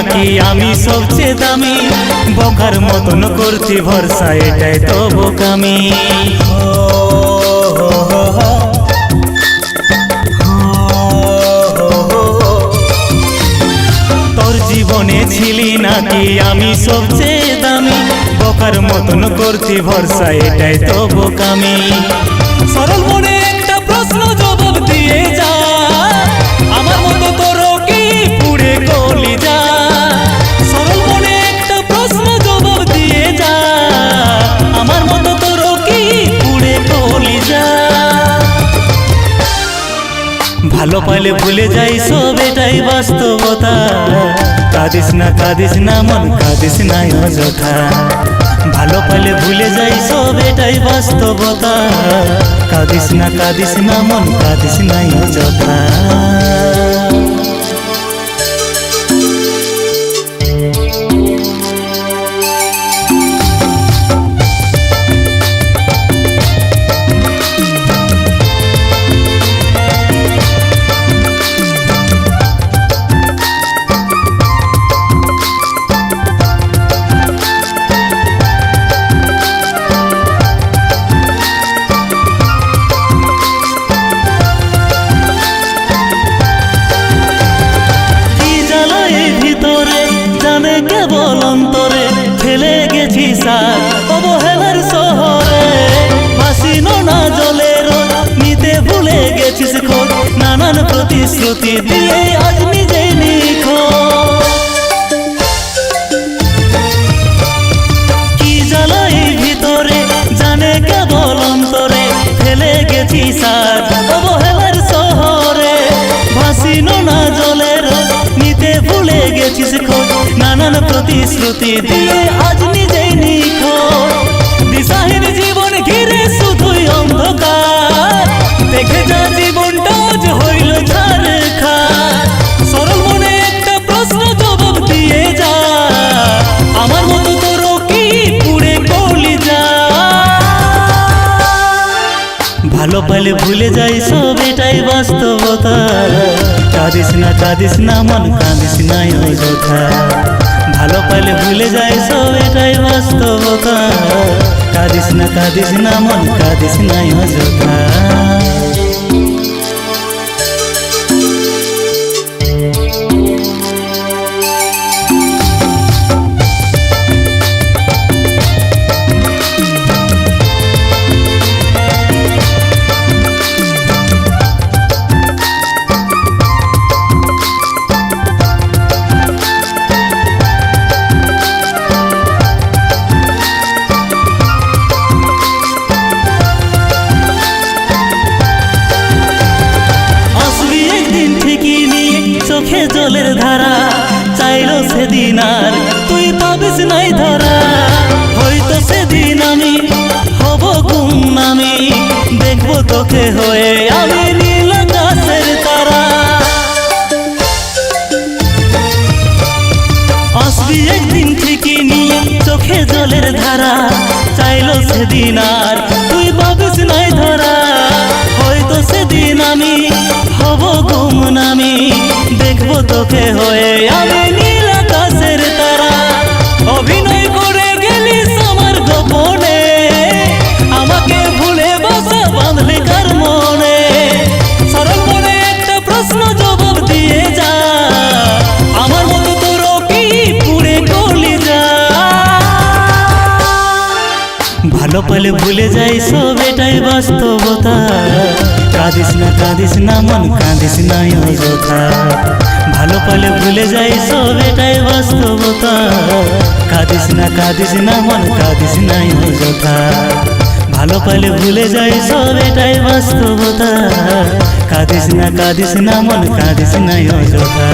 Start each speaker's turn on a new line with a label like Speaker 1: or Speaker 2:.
Speaker 1: নাকি আমি সবচেয়ে দামি, বোকার মতন করছি ভরসা, এটাই তো বোকামি। তোর জীবনে ছিলি নাকি আমি সবচেয়ে দামি, বোকার মতন করছি ভরসা, এটাই তো বোকামি। সরল মনে একটা প্রশ্ন জবাব দিয়ে যা, আমার মতো তোরও কি পুড়ে কলিজা? সরল মনে একটা প্রশ্ন জবাব দিয়ে যা, আমার মতো তোরও কি পুড়ে কলিজা? ভালো পাইলে ভুলে যাই সব, এটাই বাস্তবতা। কাঁদিস না মন, কাঁদিস না অযথা। ভালো পাইলে ভুলে যাই সব, এটাই বাস্তবতা। কাঁদিস না মন, কাঁদিস না অযথা। কেবল অন্তরে ফেলে গেছি সার অবহেলার শহরে, ভাসিনো না জলের নিতে ভুলে গেছিস খোঁজ, নানান প্রতিশ্রুতি দিয়ে আজ নিজেই নিখোঁজ। কি জ্বালা এই ভিতরে জানে কেবল অন্তরে, ফেলে গেছি সার অবহেলার শহরে, ভাসিনো না জলের নিতে ভুলে গেছিস খোঁজ, নানান প্রতিশ্রুতি দিয়ে আজ নিজেই নিখোঁজ। দিশাহীন জীবন ঘিরে শুধুই অন্ধকার, দেখে যা জীবনটা আজ হইল ছারখার। সরল মনে একটা প্রশ্ন জবাব দিয়ে যা, আমার মতো তোরও কি পুড়ে কলিজা? ভালো পাইলে ভুলে যাই সব, এটাই বাস্তবতা। কাঁদিস না মন, কাঁদিস না অযথা। ভালো পাইলে ভুলে যাই সব, এটাই বাস্তবতা। কাঁদিস না মন, কাঁদিস না অযথা। চোখে জলের ধারা চাইলো সেদিন আর তুই পাবিস নাই ধরা, হয়তো সেদিন আমি হব গুমনামি, দেখবো তোকে হয়ে আমি নীল আকাশের তারা। আসবি একদিন ঠিকই নিয়ে চোখে জলের ধারা, চাইলো সেদিন আর তুই পাবিস নাই ধরা, হয়তো সেদিন আমি হব গুমনামি, দেখবো তোকে হয়ে আমি নীল আকাশের তারা। অভিনয় করে গেলিস আমার গোপনে, আমাকে ভুলে বাসা বাঁধলি কার মনে? সরল মনে একটা প্রশ্ন জবাব দিয়ে যা, আমার মতো তোরও কি পুড়ে কলিজা? ভালো পাইলে ভুলে যাই সব, এটাই বাস্তবতা। কাঁদিস না মন, কাঁদিস না অযথা। ভালো পাইলে ভুলে যাই সব, এটাই বাস্তবতা। কাঁদিস না মন, কাঁদিস না অযথা। ভালো পাইলে ভুলে যাই সব, এটাই বাস্তবতা। কাঁদিস না মন, কাঁদিস না অযথা।